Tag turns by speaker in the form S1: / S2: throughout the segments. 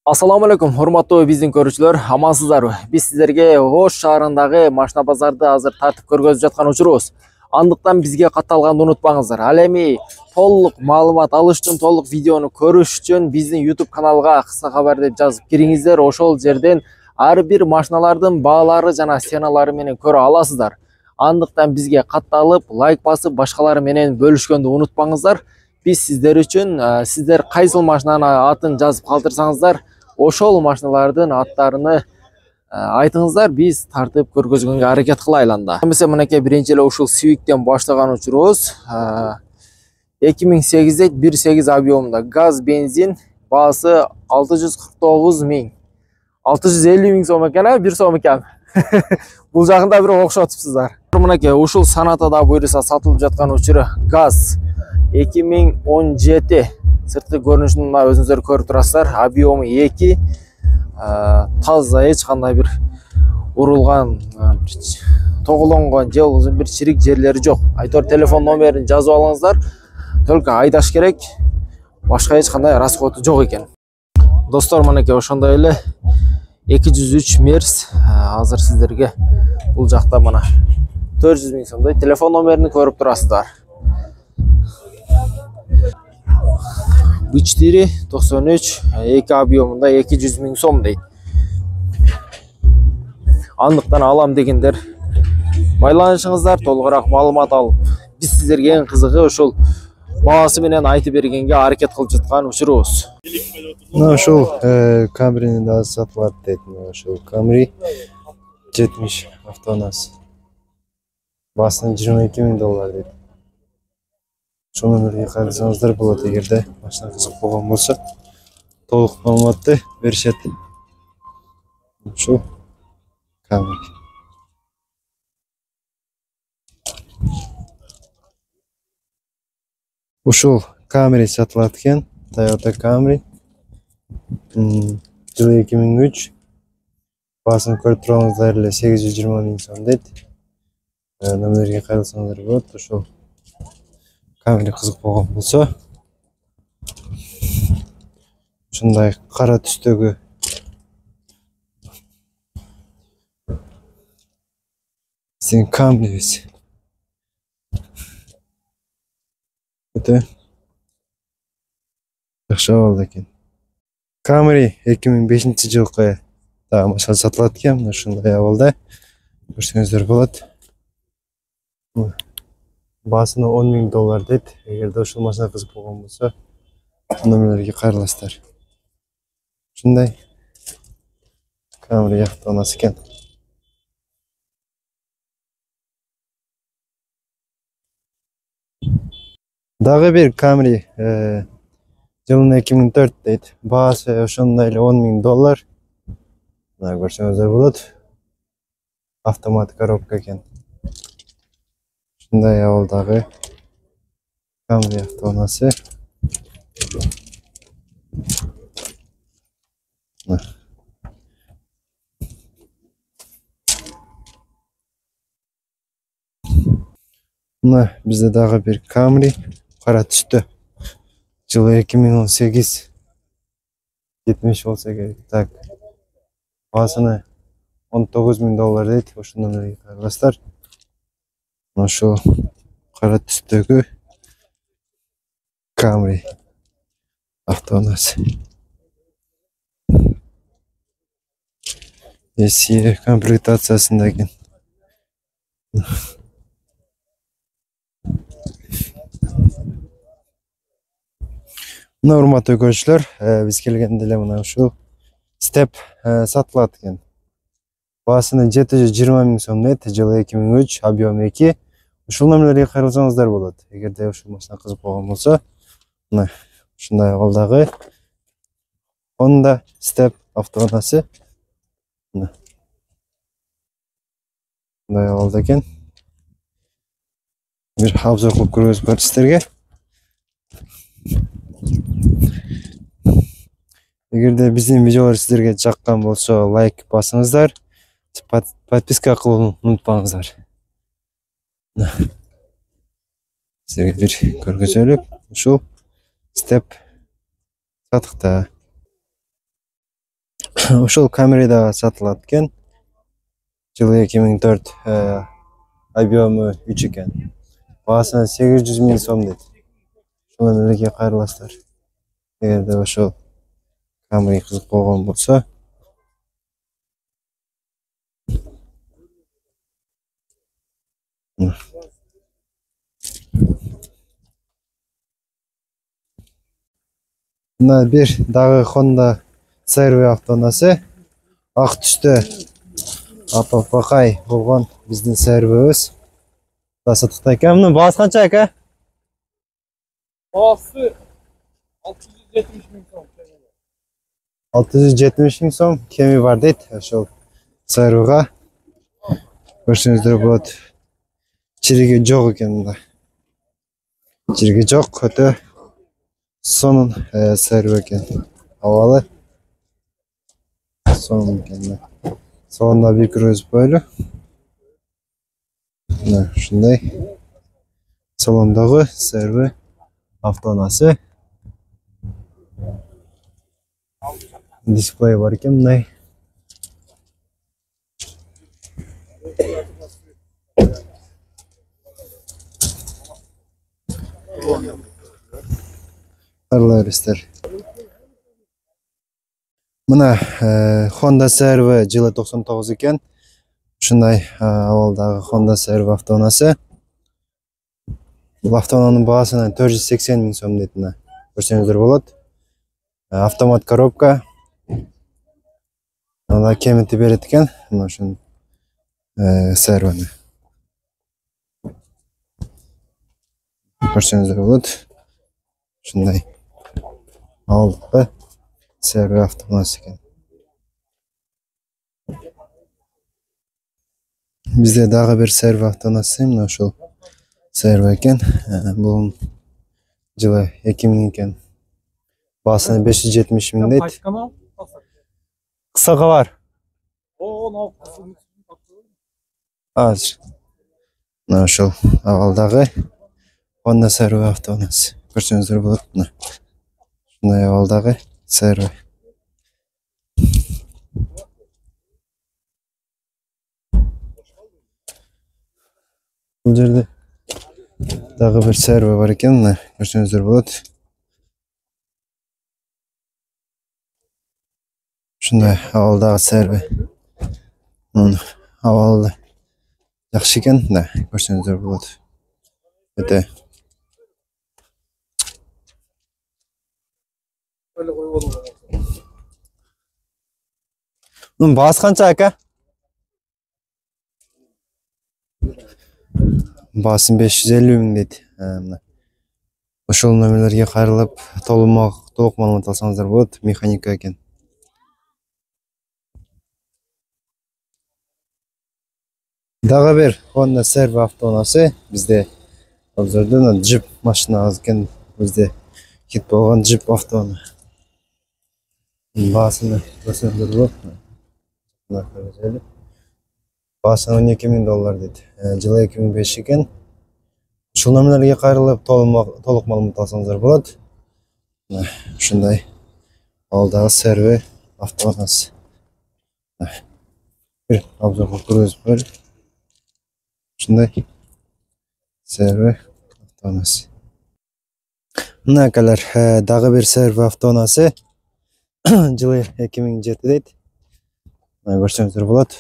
S1: Assalamu alaikum, урматтуу биздин көрүүчүлөр, амансыздарбы? Биз сиздерге Ош шаарындагы машина базарды азыр тартып көргөзүп жаткан учурубуз. Андыктан бизге катталганды унутпаңыздар. Ал эми толук маалымат алыш үчүн, толук видеону көрүш үчүн биздин YouTube каналга кыска кабар деп жазып кириңиздер. Ошол жерден ар бир машиналардын баалары жана сценалары менен көрө аласыздар. Андыктан бизге катталып, лайк басып, башкалары менен бөлүшкөндү унутпаңыздар. Биз сиздер үчүн сиздер кайсыл машинанын атын жазып калтырсаңыздар, ошол машиналардын аттарыны айтыңыздар, биз тартып көргөзгөнгө аракет кылайлы анда. Эмесе мынакей биринчи эле ушул Civic баштаган учурубуз. 2008 1.8 объемунда газ бензин, баасы 649 миң. 650 миң сом экен, 1 сом экен. Бул жагында бир окшотупсуздар. Мынакей ушул санатада буюрса сатылып жаткан учуру газ 2017 сырткы көрүнүшүн мына өзүңүздөр көрүп турасыздар. Объему 2, таза, эч кандай бир урулган, тоголонгон же болбосо бир чирик жерлери жок. Айтор телефон номерин жазып алыңыздар. Только айдаш керек, башка эч кандай расходу жок экен. Достор, мынакей ошондой эле 203 мерс азыр сиздерге бул жакта мына 400 миң сомдой телефон номерин көрүп турасыздар. B4 93 2 объемунда 200 миң сом дейт. Андыктан алам дегендер байланышыңыздар, толугураак маалымат алып, биз сиздерге эң кызыгы ошол баасы менен айтып бергенге аракет кылып жаткан учурубуз.
S2: Ушул Camry'ни да сатылат дейт. Ушул Camry 70 автоунаас. Баасы 22 миң доллар дейт. Ошол номерге кайрылсаңыздар болот, эгерде машина кызык болгон болсо. Толук маалыматты беришет. Ушул Camry. Ушул Camry сатылат экен. Toyota Camry. Жылы 2003. Баасын көрүп тургансыздар эле 820 миң сом дейт. Номерге кайрылсаңыздар болот. Ошол Camry кызык болгон болсо, ушундай кара түстөгү сен Camry'биз. Өтө жакшы болду экен. Camry 2005 жылкы машина сатылат экен. Ушундай абалда көрсөңүздөр болот. Баасына 10 миң доллар дейт. Эгерде ушул машина кызык болгон болсо, номерлерге кайрыласыздар. Ушундай Camry автоунаас экен. Дагы бир Camry жылына 2004 дейт. Баасы ошондой эле 10 миң доллар. Мына көрсөңүздөр болот. Автомат коробка экен. Ушундай абалдагы Camry автоунасы. Мына бизде дагы бир Camry кара түстө. Жылы 2018 70 болсо керек. Так. Баасына 19 миң доллар дейт. Ошол номерге кайрыласыздар. Ошол кара түстөгү Camry автоунасы. Эси комплектациясында экен. Мына урматтуу көрүүчүлөр, биз келгенде эле мына ушул Step сатылат экен. Баасына 720 миң сом дейт. Жылы 2003, объем 2. Ушул номерлерге кайрылсаңыздар болот. Эгерде ушул машина кызык болгон болсо, мына ушундай абалдагы Honda Step автоунасы. Мына мындай абалда экен. Бир обзор кылып көргөзүп берди сиздерге. Эгерде биздин видеолор сиздерге жаккан болсо, лайк басыңыздар. Подписка кылууну унутпаңыздар. Сиздерге бир көргөзөлүк ушул Step сатыкта. Ошол Camry да сатылат экен. Жылы 2004, объемы 3 экен. Баасына 800 000 сом дейт. Ошол менен кайрыласыздар. Эгерде ошол Camry кызык болгон болсо, мына бир дагы Honda CR-V автоунаасы. Ак түстө апапакай болгон биздин CR-V'биз. Да сатыкта экен. Мунун баасы канча ака?
S3: Баасы 670 000 сом.
S2: 670 000 сом кеми бар дейт ошол CR-V'га. Көрсөңүздөр болот. Чириги жок экен мында. Чириги жок, өтө сонун CR-V экен. Абалы сонун экен. Сонунда бир кірөз бойлу. Мына ушундай салондогу CR-V автоунаасы. Дисплей бар экен мындай. Арларыстар. Мына Honda CR-V жылы 99 экен. Ушундай абалдагы Honda CR-V автоунаасы. Бул автоунаанын баасына 480 000 сом дейт мына. Көрсөңүздөр болот. Автомат коробка. Ана кемети берет экен. Мына ушун CR-V'ни. Көрсөңүздөр болот. Ушундай алдыкы CR-V автоунаасы экен. Бизде дагы бир CR-V автоунаасы, мына ушул CR-V экен. Бул жылы 2000 экен. Баасына 570 000 дейт. Кыса кабар. Азыр. Мына ушул абалдагы Honda CR-V автоунаасы. Көрсөңүздөр болот мына. Ушундай абалдагы CR-V. Бул жерде дагы бир CR-V бар экен, мына көрсөңүздөр болот. Ушундай абалдагы CR-V. Мына абалы жакшы экен, да, көрсөңүздөр болот. Өтө Мунун баасы канча ака? Баасын 550 000 дейт. Мына ошол номерлерге кайрылып, толук маалымат алсаңыздар болот. Механика экен. Дагы бир Honda CR-V автоунаасы. Бизде обзордо джип машинабыз экен. Бизде хит болгон джип автоунаасы. Баасыны көрсөңүздөр болот. Баасы $12 000 дейт. Жылы 2005 экен. Ушул номерлерге кайрылып, толук маалымат алсаңыздар болот. Ушундай алдагы CR-V автоунаасы. Бир обзорго көрөбүз болот. Ушундай CR-V автоунаасы. Мына акалар, дагы бир CR-V автоунаасы. Жылы 2007 дейт. Мына көрсөңүздөр болот.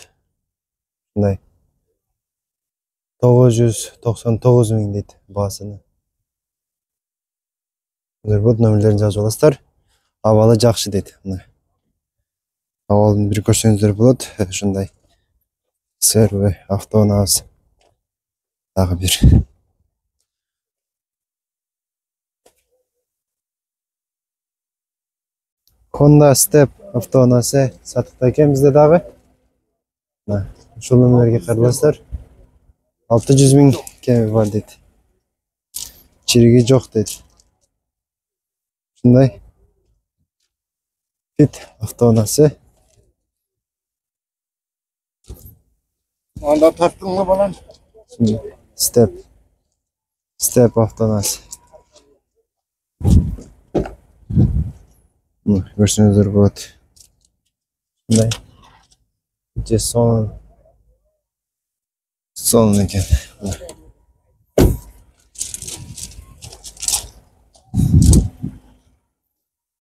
S2: Ушундай 999 000 дейт баасыны. Болот, номерлерин жазып аласыздар. Абалы жакшы дейт. Мына абалын бир көрсөңүздөр болот. Ушундай CR-V автоунаасы. Дагы бир. Honda Step автоунаасы сатыкта экен бизде дагы. Мына ушул номерлерге кайрыласыздар. 600 000 кеми бар дейт. Чириги жок дейт. Ушундай Fit автоунаасы.
S3: Анда тарттыңбы балам?
S2: Step автоунаасы. Көрсөңүздөр болот. мындай же сонун экен.